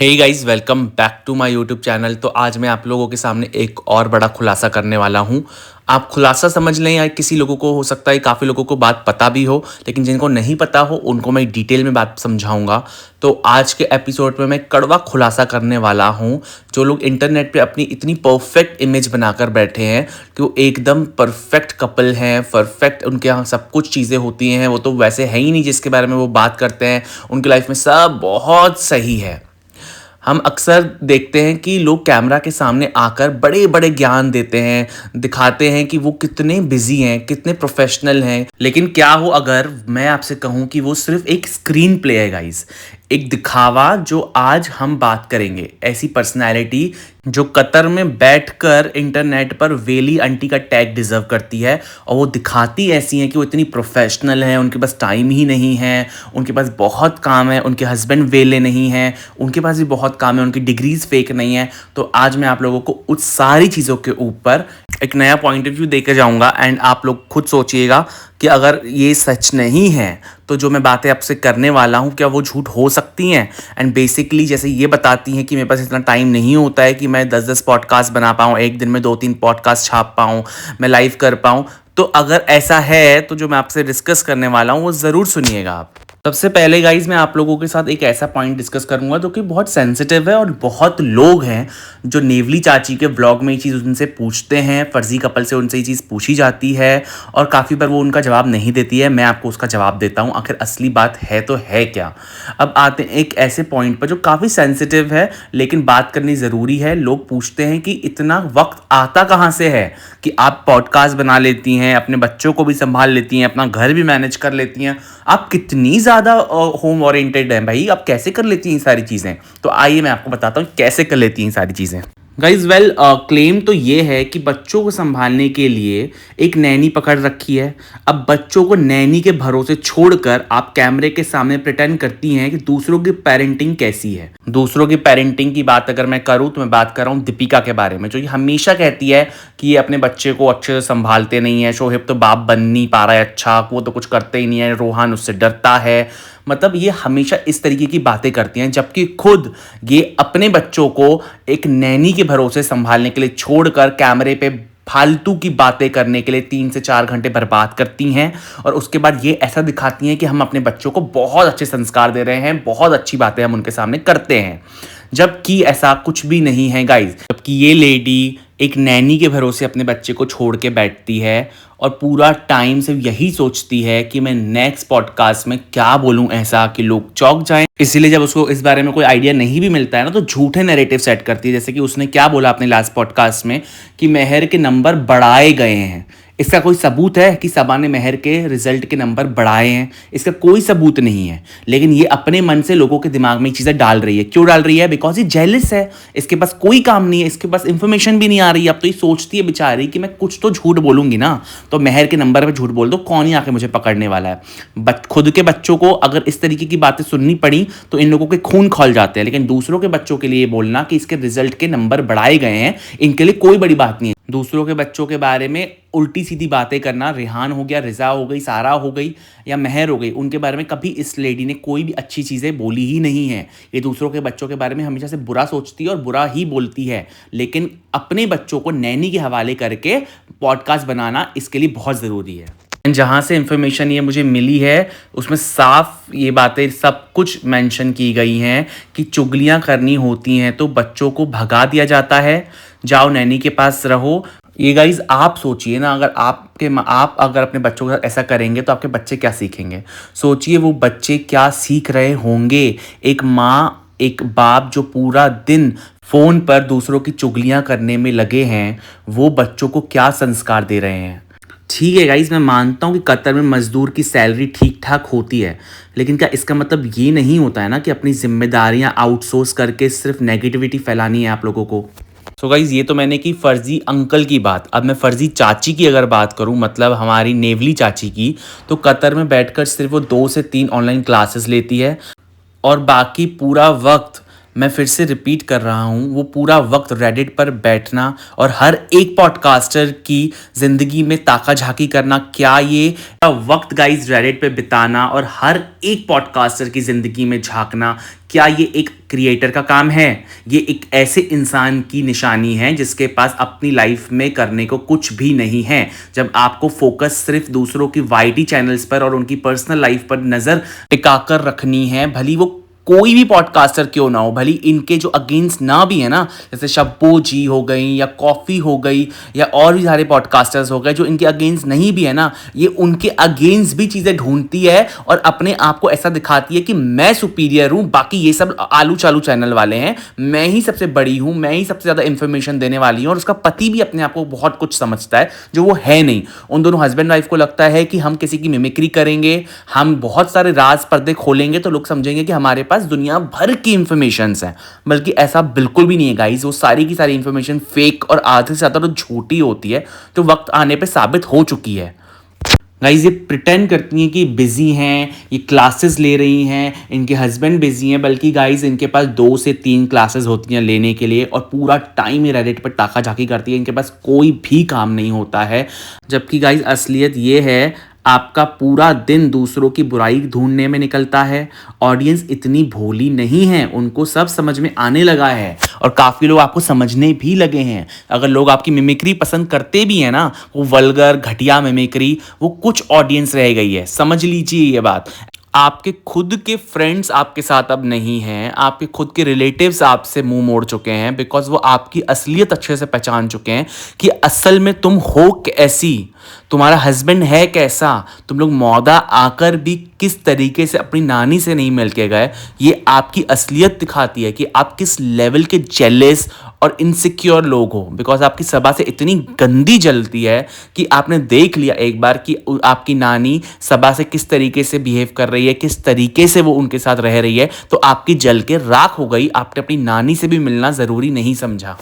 Hey guys, welcome back to my YouTube channel. तो आज मैं आप लोगों के सामने एक और बड़ा खुलासा करने वाला हूँ। आप खुलासा समझ लें या किसी लोगों को हो सकता है, काफ़ी लोगों को बात पता भी हो, लेकिन जिनको नहीं पता हो उनको मैं डिटेल में बात समझाऊंगा। तो आज के एपिसोड में मैं कड़वा खुलासा करने वाला हूँ। जो लोग इंटरनेट पे अपनी इतनी परफेक्ट इमेज बनाकर बैठे हैं कि वो एकदम परफेक्ट कपल हैं, परफेक्ट उनके यहाँ सब कुछ चीज़ें होती हैं, वो तो वैसे है ही नहीं जिसके बारे में वो बात करते हैं। उनकी लाइफ में सब बहुत सही है। हम अक्सर देखते हैं कि लोग कैमरा के सामने आकर बड़े बड़े ज्ञान देते हैं, दिखाते हैं कि वो कितने बिजी हैं, कितने प्रोफेशनल हैं। लेकिन क्या हो अगर मैं आपसे कहूं कि वो सिर्फ एक स्क्रीन प्ले है गाइस, एक दिखावा। जो आज हम बात करेंगे ऐसी पर्सनैलिटी जो कतर में बैठकर इंटरनेट पर वेली आंटी का टैग डिजर्व करती है, और वो दिखाती ऐसी हैं कि वो इतनी प्रोफेशनल हैं, उनके पास टाइम ही नहीं है, उनके पास बहुत काम है, उनके हस्बैंड वेले नहीं हैं, उनके पास भी बहुत काम है, उनकी डिग्रीज फेक नहीं है। तो आज मैं आप लोगों को उस सारी चीज़ों के ऊपर एक नया पॉइंट ऑफ व्यू देकर जाऊंगा। एंड आप लोग खुद सोचिएगा कि अगर ये सच नहीं है तो जो मैं बातें आपसे करने वाला हूँ क्या वो झूठ हो सकती हैं। एंड बेसिकली जैसे ये बताती हैं कि मेरे पास इतना टाइम नहीं होता है कि मैं 10-10 पॉडकास्ट बना पाऊँ, एक दिन में 2-3 पॉडकास्ट छाप पाऊँ, मैं लाइव कर पाऊँ। तो अगर ऐसा है तो जो मैं आपसे डिस्कस करने वाला हूँ वो ज़रूर सुनिएगा आप। सबसे पहले गाइज मैं आप लोगों के साथ एक ऐसा पॉइंट डिस्कस करूंगा जो कि बहुत सेंसिटिव है, और बहुत लोग हैं जो नेवली चाची के व्लॉग में ये चीज़ उनसे पूछते हैं, फर्जी कपल से उनसे ये चीज़ पूछी जाती है और काफ़ी बार वो उनका जवाब नहीं देती है। मैं आपको उसका जवाब देता हूँ, आखिर असली बात है तो है क्या। अब आते हैं एक ऐसे पॉइंट पर जो काफ़ी सेंसिटिव है लेकिन बात करनी ज़रूरी है। लोग पूछते हैं कि इतना वक्त आता कहाँ से है कि आप पॉडकास्ट बना लेती हैं, अपने बच्चों को भी संभाल लेती हैं, अपना घर भी मैनेज कर लेती हैं, आप कितनी ज़्यादा होम ओरिएंटेड हैं भाई, आप कैसे कर लेती हैं ये सारी चीज़ें। तो आइए मैं आपको बताता हूँ कैसे कर लेती हैं ये सारी चीज़ें। गाइज क्लेम तो ये है कि बच्चों को संभालने के लिए एक नैनी पकड़ रखी है। अब बच्चों को नैनी के भरोसे छोड़कर आप कैमरे के सामने प्रिटेंड करती हैं कि दूसरों की पेरेंटिंग कैसी है। दूसरों की पेरेंटिंग की बात अगर मैं करूँ तो मैं बात कर रहा हूँ दीपिका के बारे में, जो ये हमेशा कहती है कि ये अपने बच्चे को अच्छे से संभालते नहीं है। शोहेब तो बाप बन नहीं पा रहा है अच्छा, वो तो कुछ करते ही नहीं है, रोहान उससे डरता है। मतलब ये हमेशा इस तरीके की बातें करती हैं, जबकि खुद ये अपने बच्चों को एक नैनी के भरोसे संभालने के लिए छोड़कर कैमरे पे फालतू की बातें करने के लिए 3 से 4 घंटे बर्बाद करती हैं, और उसके बाद ये ऐसा दिखाती हैं कि हम अपने बच्चों को बहुत अच्छे संस्कार दे रहे हैं, बहुत अच्छी बातें हम उनके सामने करते हैं, जबकि ऐसा कुछ भी नहीं है गाइज। जबकि ये लेडी एक नैनी के भरोसे अपने बच्चे को छोड़ के बैठती है और पूरा टाइम सिर्फ यही सोचती है कि मैं नेक्स्ट पॉडकास्ट में क्या बोलूं ऐसा कि लोग चौंक जाएं। इसीलिए जब उसको इस बारे में कोई आइडिया नहीं भी मिलता है ना, तो झूठे नैरेटिव सेट करती है। जैसे कि उसने क्या बोला अपने लास्ट पॉडकास्ट में कि मेहर के नंबर बढ़ाए गए हैं। इसका कोई सबूत है कि सबा ने मेहर के रिजल्ट के नंबर बढ़ाए हैं? इसका कोई सबूत नहीं है, लेकिन ये अपने मन से लोगों के दिमाग में चीज़ें डाल रही है। क्यों डाल रही है? बिकॉज ये जेलस है, इसके पास कोई काम नहीं है, इसके पास इंफॉर्मेशन भी नहीं आ रही है। अब तो ये सोचती है बेचारी कि मैं कुछ तो झूठ बोलूंगी ना, तो मेहर के नंबर पे झूठ बोल दो, कौन ही आके मुझे पकड़ने वाला है। खुद के बच्चों को अगर इस तरीके की बातें सुननी पड़ी तो इन लोगों के खून खौल जाते हैं, लेकिन दूसरों के बच्चों के लिए बोलना कि इसके रिजल्ट के नंबर बढ़ाए गए हैं, इनके लिए कोई बड़ी बात नहीं है। दूसरों के बच्चों के बारे में उल्टी सीधी बातें करना, रेहान हो गया, रिजा हो गई, सारा हो गई या मेहर हो गई, उनके बारे में कभी इस लेडी ने कोई भी अच्छी चीज़ें बोली ही नहीं है। ये दूसरों के बच्चों के बारे में हमेशा से बुरा सोचती है और बुरा ही बोलती है, लेकिन अपने बच्चों को नैनी के हवाले करके पॉडकास्ट बनाना इसके लिए बहुत ज़रूरी है। जहाँ से इंफॉर्मेशन ये मुझे मिली है उसमें साफ ये बातें सब कुछ मेंशन की गई हैं कि चुगलियाँ करनी होती हैं तो बच्चों को भगा दिया जाता है, जाओ नैनी के पास रहो। ये गाइज आप सोचिए ना, अगर आप अगर अपने बच्चों के साथ ऐसा करेंगे तो आपके बच्चे क्या सीखेंगे। सोचिए वो बच्चे क्या सीख रहे होंगे। एक माँ, एक बाप जो पूरा दिन फ़ोन पर दूसरों की चुगलियाँ करने में लगे हैं, वो बच्चों को क्या संस्कार दे रहे हैं। ठीक है गाइज, मैं मानता हूँ कि कतर में मजदूर की सैलरी ठीक ठाक होती है, लेकिन क्या इसका मतलब ये नहीं होता है ना कि अपनी जिम्मेदारियाँ आउटसोर्स करके सिर्फ नेगेटिविटी फैलानी है आप लोगों को। सो गाइज ये तो मैंने की फर्जी अंकल की बात। अब मैं फर्जी चाची की अगर बात करूं, मतलब हमारी नेवली चाची की, तो कतर में बैठकर सिर्फ वो 2 से 3 ऑनलाइन क्लासेस लेती है और बाकी पूरा वक्त मैं फिर से रिपीट कर रहा हूँ, वो पूरा वक्त रेडिट पर बैठना और हर एक पॉडकास्टर की ज़िंदगी में ताका झाकी करना, क्या ये वक्त गाइस रेडिट पे बिताना और हर एक पॉडकास्टर की ज़िंदगी में झांकना, क्या ये एक क्रिएटर का काम है? ये एक ऐसे इंसान की निशानी है जिसके पास अपनी लाइफ में करने को कुछ भी नहीं है। जब आपको फोकस सिर्फ दूसरों की वाईटी चैनल्स पर और उनकी पर्सनल लाइफ पर नज़र टिकाकर रखनी है, भली वो कोई भी पॉडकास्टर क्यों ना हो, भली इनके जो अगेंस्ट ना भी है ना, जैसे शब्बो जी हो गई या कॉफ़ी हो गई या और भी सारे पॉडकास्टर्स हो गए जो इनके अगेंस्ट नहीं भी है ना, ये उनके अगेंस्ट भी चीज़ें ढूंढती है और अपने आप को ऐसा दिखाती है कि मैं सुपीरियर हूँ, बाकी ये सब आलू चालू चैनल वाले हैं, मैं ही सबसे बड़ी हूँ, मैं ही सबसे ज़्यादा इन्फॉर्मेशन देने वाली हूँ। और उसका पति भी अपने आप को बहुत कुछ समझता है जो वो है नहीं। उन दोनों हस्बैंड वाइफ को लगता है कि हम किसी की मिमिक्री करेंगे, हम बहुत सारे राज पर्दे खोलेंगे तो लोग समझेंगे कि हमारे पास दुनिया भर की इंफॉर्मेशंस हैं। बल्कि ऐसा बिल्कुल भी नहीं है गाइस, वो सारी की सारी इंफॉर्मेशन फेक और आधे से ज़्यादा तो झूठी होती है, जो वक्त आने पे साबित हो चुकी है। गाइस ये प्रिटेंड करती हैं कि बिजी हैं, ये क्लासेस ले रही हैं, इनके हस्बैंड बिजी हैं, बल्कि गाइस इनके पास 2 से 3 क्लासेस होती हैं लेने के लिए और पूरा टाइम ये रेडिट पर टाका झाकी करती है। इनके पास कोई भी काम नहीं होता है। जबकि गाइस असलियत ये है, आपका पूरा दिन दूसरों की बुराई ढूंढने में निकलता है। ऑडियंस इतनी भोली नहीं है, उनको सब समझ में आने लगा है और काफ़ी लोग आपको समझने भी लगे हैं। अगर लोग आपकी मिमिक्री पसंद करते भी हैं ना, वो वल्गर घटिया मिमिक्री, वो कुछ ऑडियंस रह गई है, समझ लीजिए ये बात। आपके खुद के फ्रेंड्स आपके साथ अब नहीं हैं, आपके खुद के रिलेटिव्स आपसे मुंह मोड़ चुके हैं, बिकॉज वो आपकी असलियत अच्छे से पहचान चुके हैं कि असल में तुम हो कैसी, तुम्हारा हस्बैंड है कैसा, तुम लोग मौदा आकर भी किस तरीके से अपनी नानी से नहीं मिल के गए। ये आपकी असलियत दिखाती है कि आप किस लेवल के जेलस और इनसिक्योर लोग हो, बिकॉज आपकी सभा से इतनी गंदी जलती है कि आपने देख लिया एक बार कि आपकी नानी सभा से किस तरीके से बिहेव कर रही है, किस तरीके से वो उनके साथ रह रही है, तो आपकी जल के राख हो गई। आपने अपनी नानी से भी मिलना ज़रूरी नहीं समझा।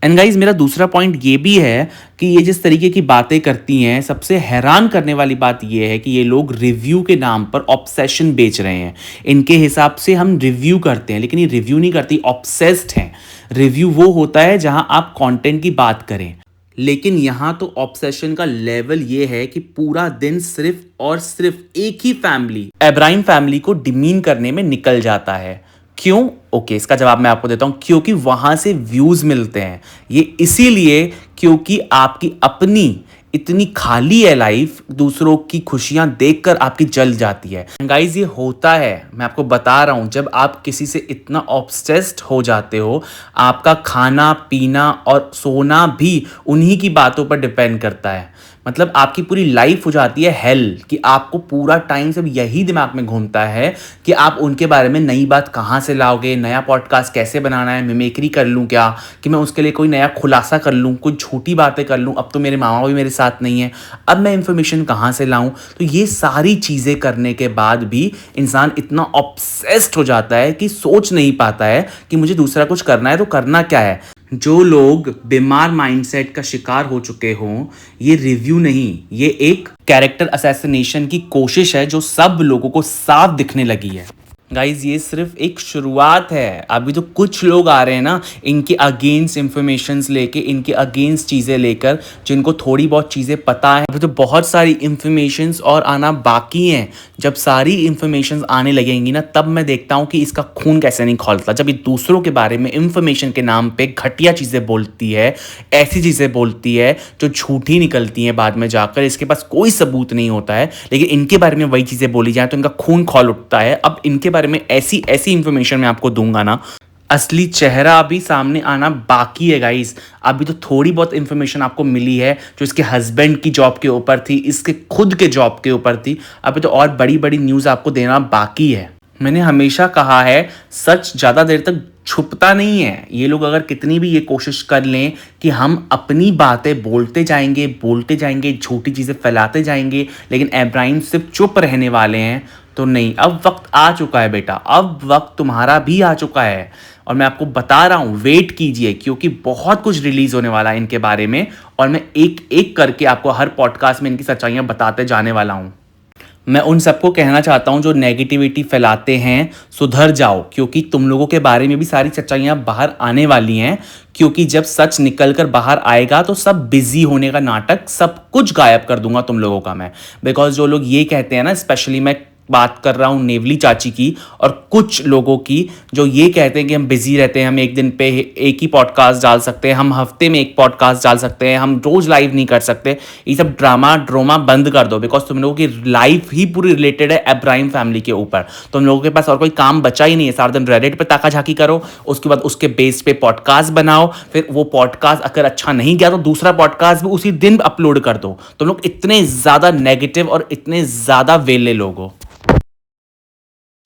एंड गाइज मेरा दूसरा पॉइंट ये भी है कि ये जिस तरीके की बातें करती हैं, सबसे हैरान करने वाली बात ये है कि ये लोग रिव्यू के नाम पर ऑब्सेशन बेच रहे हैं। इनके हिसाब से हम रिव्यू करते हैं, लेकिन ये रिव्यू नहीं करती, ऑब्सेस्ड हैं। रिव्यू वो होता है जहां आप कंटेंट की बात करें, लेकिन यहां तो ऑब्सेशन का लेवल ये है कि पूरा दिन सिर्फ और सिर्फ एक ही फैमिली, एब्राहिम फैमिली को डिमीन करने में निकल जाता है। क्यों? ओके, इसका जवाब मैं आपको देता हूं। क्योंकि वहां से व्यूज मिलते हैं। ये इसीलिए क्योंकि आपकी अपनी इतनी खाली है लाइफ, दूसरों की खुशियां देखकर आपकी जल जाती है। गाइज ये होता है, मैं आपको बता रहा हूं, जब आप किसी से इतना ऑब्सेस्ड हो जाते हो, आपका खाना पीना और सोना भी उन्हीं की बातों पर डिपेंड करता है। मतलब आपकी पूरी लाइफ हो जाती है हेल, कि आपको पूरा टाइम सब यही दिमाग में घूमता है कि आप उनके बारे में नई बात कहाँ से लाओगे, नया पॉडकास्ट कैसे बनाना है, मिमिक्री कर लूँ क्या, कि मैं उसके लिए कोई नया खुलासा कर लूँ, कोई झूठी बातें कर लूँ। अब तो मेरे मामा भी मेरे साथ नहीं है, अब मैं इन्फॉर्मेशन कहाँ से लाऊं। तो ये सारी चीज़ें करने के बाद भी इंसान इतना ऑब्सेस्ड हो जाता है कि सोच नहीं पाता है कि मुझे दूसरा कुछ करना है तो करना क्या है। जो लोग बीमार माइंडसेट का शिकार हो चुके हों, ये रिव्यू नहीं, ये एक कैरेक्टर असैसिनेशन की कोशिश है जो सब लोगों को साफ दिखने लगी है। गाइज ये सिर्फ एक शुरुआत है। अभी तो कुछ लोग आ रहे हैं ना, इनके अगेंस्ट इंफॉर्मेशंस लेके, इनके अगेंस्ट चीज़ें लेकर, जिनको थोड़ी बहुत चीज़ें पता है। अभी तो बहुत सारी इंफॉर्मेशंस और आना बाकी हैं। जब सारी इंफॉर्मेशंस आने लगेंगी ना, तब मैं देखता हूँ कि इसका खून कैसे नहीं खौलता। जब ये दूसरों के बारे में इंफॉर्मेशन के नाम पे घटिया चीज़ें बोलती है, ऐसी चीज़ें बोलती है जो झूठी निकलती हैं बाद में जाकर, इसके पास कोई सबूत नहीं होता है, लेकिन इनके बारे में वही चीज़ें बोली जाए तो इनका खून खौल उठता है। अब इनके बारे में ऐसी ऐसी इंफॉर्मेशन मैं आपको दूंगा ना, असली चेहरा अभी सामने आना बाकी है गाइस। अभी तो थोड़ी बहुत इंफॉर्मेशन आपको मिली है जो इसके हस्बैंड की जॉब के ऊपर थी, इसके खुद के जॉब के ऊपर थी। अभी तो और बड़ी बड़ी न्यूज़ आपको देना बाकी है। मैंने हमेशा कहा है, सच ज़्यादा देर तक छुपता नहीं है। ये लोग अगर कितनी भी ये कोशिश कर लें कि हम अपनी बातें बोलते जाएंगे, झूठी चीज़ें फैलाते जाएंगे, लेकिन इब्राहिम सिर्फ चुप रहने वाले हैं, तो नहीं। अब वक्त आ चुका है बेटा, अब वक्त तुम्हारा भी आ चुका है। और मैं आपको बता रहा हूँ, वेट कीजिए, क्योंकि बहुत कुछ रिलीज होने वाला है इनके बारे में, और मैं एक एक करके आपको हर पॉडकास्ट में इनकी सच्चाइयाँ बताते जाने वाला हूँ। मैं उन सबको कहना चाहता हूँ जो नेगेटिविटी फैलाते हैं, सुधर जाओ, क्योंकि तुम लोगों के बारे में भी सारी सच्चाइयाँ बाहर आने वाली हैं। क्योंकि जब सच निकल कर बाहर आएगा तो सब बिजी होने का नाटक, सब कुछ गायब कर दूंगा तुम लोगों का मैं। बिकॉज जो लोग ये कहते हैं ना, स्पेशली मैं बात कर रहा हूँ नेवली चाची की और कुछ लोगों की, जो ये कहते हैं कि हम बिजी रहते हैं, हम एक दिन पे एक ही पॉडकास्ट डाल सकते हैं, हम हफ्ते में एक पॉडकास्ट डाल सकते हैं, हम रोज लाइव नहीं कर सकते। ये सब ड्रामा बंद कर दो। बिकॉज तुम लोगों की लाइफ ही पूरी रिलेटेड है अब्राहिम फैमिली के ऊपर। तुम लोगों के पास और कोई काम बचा ही नहीं है। सारा दिन रेडिट पे ताका झाकी करो, उसके बाद उसके बेस पे पॉडकास्ट बनाओ, फिर वो पॉडकास्ट अगर अच्छा नहीं गया तो दूसरा पॉडकास्ट भी उसी दिन अपलोड कर दो। तुम लोग इतने ज्यादा नेगेटिव और इतने ज्यादा वेले लोग हो।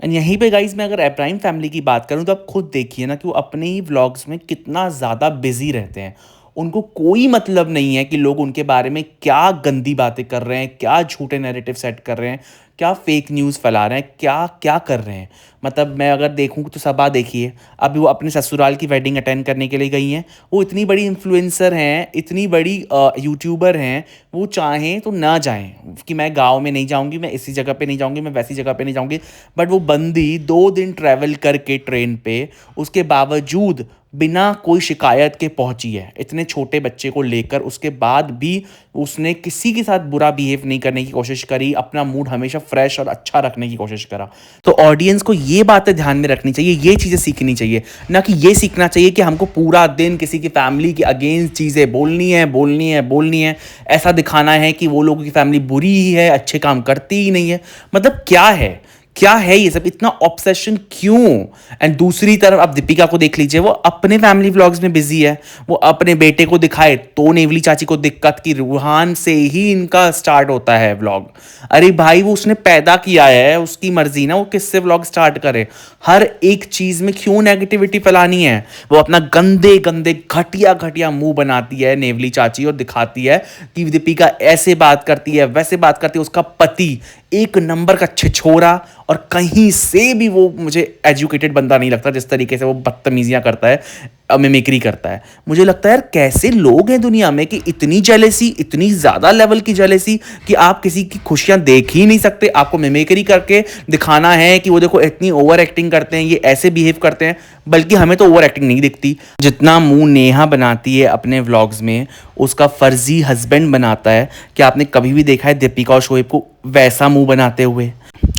एंड यहीं पे गाइज मैं अगर अब्राहिम फैमिली की बात करूं तो आप खुद देखिए ना कि वो अपने ही व्लॉग्स में कितना ज़्यादा बिजी रहते हैं। उनको कोई मतलब नहीं है कि लोग उनके बारे में क्या गंदी बातें कर रहे हैं, क्या झूठे नैरेटिव सेट कर रहे हैं, क्या फेक न्यूज़ फैला रहे हैं, क्या क्या कर रहे हैं। मतलब मैं अगर देखूं तो सबा देखिए, अभी वो अपने ससुराल की वेडिंग अटेंड करने के लिए गई हैं। वो इतनी बड़ी इन्फ्लुएंसर हैं, इतनी बड़ी यूट्यूबर हैं, वो चाहें तो ना जाएं कि मैं गांव में नहीं जाऊंगी, मैं इसी जगह पे नहीं जाऊंगी, मैं वैसी जगह पे नहीं जाऊंगी। बट वो बंदी 2 दिन ट्रैवल करके ट्रेन पे, उसके बावजूद बिना कोई शिकायत के पहुंची है, इतने छोटे बच्चे को लेकर। उसके बाद भी उसने किसी के साथ बुरा बिहेव नहीं करने की कोशिश करी, अपना मूड हमेशा फ्रेश और अच्छा रखने की कोशिश करा। तो ऑडियंस को ये बातें ध्यान में रखनी चाहिए, ये चीज़ें सीखनी चाहिए, ना कि ये सीखना चाहिए कि हमको पूरा दिन किसी की फैमिली के अगेंस्ट चीज़ें बोलनी है, ऐसा दिखाना है कि वो लोगों की फैमिली बुरी ही है, अच्छे काम करती ही नहीं है। मतलब क्या है ये सब, इतना ऑब्सेशन क्यों? एंड दूसरी तरफ आप दीपिका को देख लीजिए, वो अपने फैमिली व्लॉग्स में बिजी है। वो अपने बेटे को दिखाए तो नेवली चाची को दिक्कत की रूहान से ही इनका स्टार्ट होता है व्लॉग। अरे भाई, वो उसने पैदा किया है, उसकी मर्जी ना वो किससे व्लॉग स्टार्ट करे। हर एक चीज में क्यों नेगेटिविटी फैलानी है? वो अपना गंदे गंदे घटिया घटिया मुंह बनाती है नेवली चाची और दिखाती है कि दीपिका ऐसे बात करती है, वैसे बात करती है। उसका पति एक नंबर का छिछोरा, और कहीं से भी वो मुझे एजुकेटेड बंदा नहीं लगता जिस तरीके से वो बदतमीजियां करता है, मिमिक्री करता है। मुझे लगता है यार, कैसे लोग हैं दुनिया में कि इतनी जेलेसी, इतनी ज़्यादा लेवल की जेलेसी कि आप किसी की खुशियां देख ही नहीं सकते। आपको मिमिक्री करके दिखाना है कि वो देखो इतनी ओवर एक्टिंग करते हैं, ये ऐसे बिहेव करते हैं। बल्कि हमें तो ओवर एक्टिंग नहीं दिखती। जितना मुंह नेहा बनाती है अपने व्लॉग्स में, उसका फर्जी हस्बैंड बनाता है। क्या आपने कभी भी देखा है दीपिका और शोएब को वैसा मुंह बनाते हुए?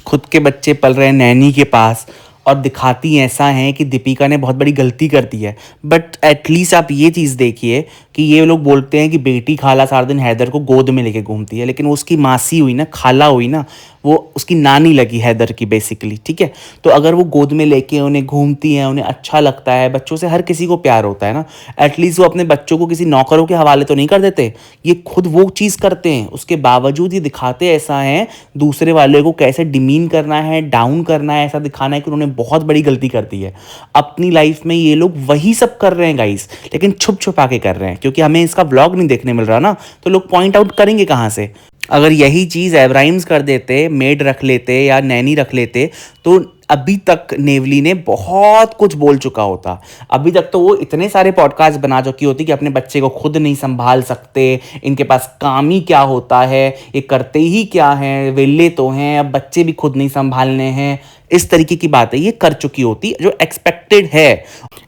खुद के बच्चे पल रहे हैं नैनी के पास और दिखाती ऐसा है कि दीपिका ने बहुत बड़ी गलती कर दी है। बट एटलीस्ट आप ये चीज़ देखिए कि ये लोग बोलते हैं कि बेटी खाला सारा दिन हैदर को गोद में लेके घूमती है, लेकिन वो उसकी मासी हुई ना, खाला हुई ना, वो उसकी नानी लगी हैदर की बेसिकली। ठीक है, तो अगर वो गोद में लेके उन्हें घूमती हैं, उन्हें अच्छा लगता है, बच्चों से हर किसी को प्यार होता है ना, एटलीस्ट वो अपने बच्चों को किसी नौकरों के हवाले तो नहीं कर देते। ये खुद वो चीज़ करते हैं, उसके बावजूद ये दिखाते ऐसा है, दूसरे वाले को कैसे डिमीन करना है, डाउन करना है, ऐसा दिखाना है कि उन्होंने बहुत बड़ी गलती कर दी है। अपनी लाइफ में ये लोग वही सब कर रहे हैं गाइस, लेकिन छुप छुपा के कर रहे हैं, क्योंकि हमें इसका व्लॉग नहीं देखने मिल रहा ना, तो लोग पॉइंट आउट करेंगे कहाँ से? अगर यही चीज़ एब्राहिम्स कर देते, मेड रख लेते या नैनी रख लेते, तो अभी तक नेवली ने बहुत कुछ बोल चुका होता। अभी तक तो वो इतने सारे पॉडकास्ट बना चुकी होती कि अपने बच्चे को खुद नहीं संभाल सकते, इनके पास काम ही क्या होता है, ये करते ही क्या हैं, वेले तो हैं, अब बच्चे भी खुद नहीं संभालने हैं, इस तरीके की बातें ये कर चुकी होती, जो एक्सपेक्टेड है।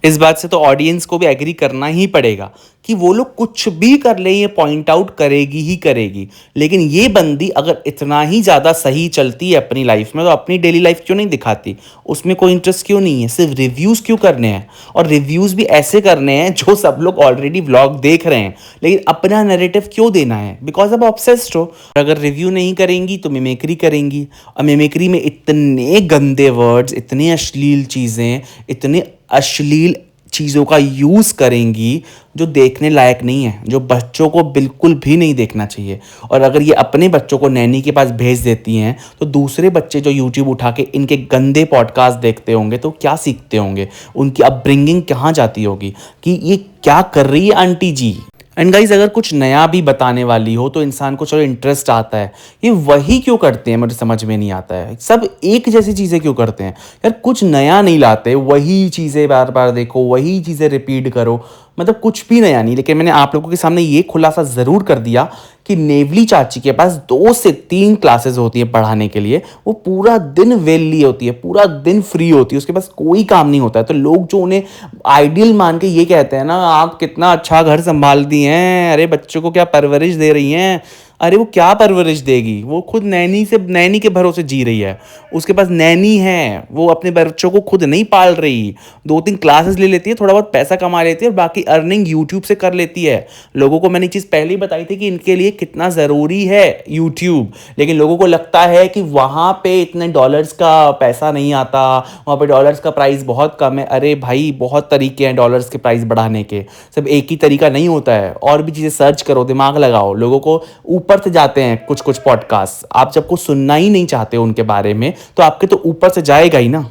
इस बात से तो ऑडियंस को भी एग्री करना ही पड़ेगा कि वो लोग कुछ भी कर ले, ये पॉइंट आउट करेगी ही करेगी। लेकिन ये बंदी अगर इतना ही ज़्यादा सही चलती है अपनी लाइफ में, तो अपनी डेली लाइफ क्यों नहीं दिखाती? उसमें कोई इंटरेस्ट क्यों नहीं है? सिर्फ रिव्यूज़ क्यों करने हैं? और रिव्यूज़ भी ऐसे करने हैं जो सब लोग ऑलरेडी व्लॉग देख रहे हैं, लेकिन अपना नैरेटिव क्यों देना है? बिकॉज अब ऑब्सेस्ड हो। अगर रिव्यू नहीं करेंगी तो मिमिक्री करेंगी, और मिमिक्री में इतने गंदे वर्ड्स, इतनी अश्लील चीज़ें, इतने अश्लील चीज़ों का यूज़ करेंगी जो देखने लायक नहीं है, जो बच्चों को बिल्कुल भी नहीं देखना चाहिए। और अगर ये अपने बच्चों को नैनी के पास भेज देती हैं, तो दूसरे बच्चे जो यूट्यूब उठा के इनके गंदे पॉडकास्ट देखते होंगे तो क्या सीखते होंगे? उनकी अपब्रिंगिंग कहाँ जाती होगी कि ये क्या कर रही है आंटी जी? एंड गाइज, अगर कुछ नया भी बताने वाली हो तो इंसान को चलो इंटरेस्ट आता है। ये वही क्यों करते हैं, मुझे समझ में नहीं आता है। सब एक जैसी चीज़ें क्यों करते हैं यार? कुछ नया नहीं लाते, वही चीज़ें बार बार देखो, वही चीज़ें रिपीट करो। मतलब कुछ भी नया नहीं। लेकिन मैंने आप लोगों के सामने ये खुलासा ज़रूर कर दिया कि नेवली चाची के पास 2 से 3 क्लासेस होती है पढ़ाने के लिए। वो पूरा दिन वेली होती है, पूरा दिन फ्री होती है, उसके पास कोई काम नहीं होता है। तो लोग जो उन्हें आइडियल मान के ये कहते हैं ना, आप कितना अच्छा घर संभालती हैं, अरे बच्चों को क्या परवरिश दे रही हैं। अरे वो क्या परवरिश देगी, वो खुद नैनी के भरोसे जी रही है। उसके पास नैनी है, वो अपने बच्चों को खुद नहीं पाल रही। 2-3 क्लासेस ले लेती है, थोड़ा बहुत पैसा कमा लेती है और बाकी अर्निंग यूट्यूब से कर लेती है। लोगों को मैंने चीज़ पहले ही बताई थी कि इनके लिए कितना ज़रूरी है यूट्यूब। लेकिन लोगों को लगता है कि वहाँ पे इतने डॉलर्स का पैसा नहीं आता, वहाँ पे डॉलर्स का प्राइस बहुत कम है। अरे भाई, बहुत तरीके हैं डॉलर्स के प्राइस बढ़ाने के, सब एक ही तरीका नहीं होता है। और भी चीज़ें सर्च करो, दिमाग लगाओ। लोगों को ऊपर से जाते हैं कुछ कुछ पॉडकास्ट, आप जब कुछ सुनना ही नहीं चाहते हो उनके बारे में, तो आपके तो ऊपर से जाएगा ही ना।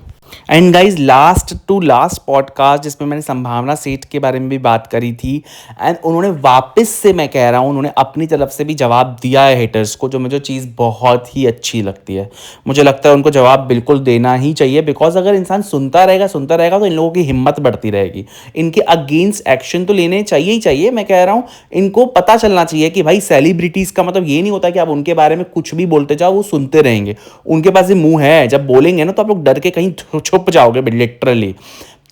And guys, last to last podcast जिसमें मैंने संभावना सेठ के बारे में भी बात करी थी, एंड उन्होंने वापस से, मैं कह रहा हूँ, उन्होंने अपनी तरफ से भी जवाब दिया है हेटर्स को, जो मुझे चीज़ बहुत ही अच्छी लगती है। मुझे लगता है उनको जवाब बिल्कुल देना ही चाहिए, बिकॉज अगर इंसान सुनता रहेगा तो इन लोगों की हिम्मत बढ़ती रहेगी। इनके अगेंस्ट एक्शन तो लेने चाहिए ही चाहिए। मैं कह रहा हूँ इनको पता चलना चाहिए कि भाई सेलिब्रिटीज़ का मतलब ये नहीं होता कि आप उनके बारे में कुछ भी बोलते जाओ, वो सुनते रहेंगे। उनके पास ये मुंह है, जब बोलेंगे ना तो आप लोग डर के कहीं छुप जाओगे लिटरली।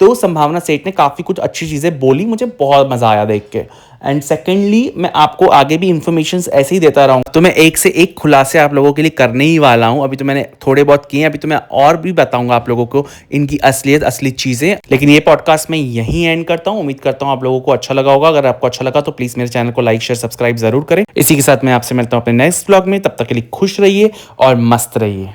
तो संभावना सेठ ने काफ़ी कुछ अच्छी चीज़ें बोली, मुझे बहुत मज़ा आया देख के। एंड सेकेंडली, मैं आपको आगे भी इंफॉर्मेशन ऐसे ही देता रहूँगा, तो मैं एक से एक खुलासे आप लोगों के लिए करने ही वाला हूँ। अभी तो मैंने थोड़े बहुत किए हैं, अभी तो मैं और भी बताऊँगा आप लोगों को इनकी असली चीज़ें। लेकिन ये पॉडकास्ट मैं यहीं एंड करता हूँ। उम्मीद करता हूँ आप लोगों को अच्छा लगा होगा। अगर आपको अच्छा लगा तो प्लीज़ मेरे चैनल को लाइक, शेयर, सब्सक्राइब ज़रूर करें। इसी के साथ मैं आपसे मिलता हूँ अपने नेक्स्ट ब्लॉग में। तब तक के लिए खुश रहिए और मस्त रहिए।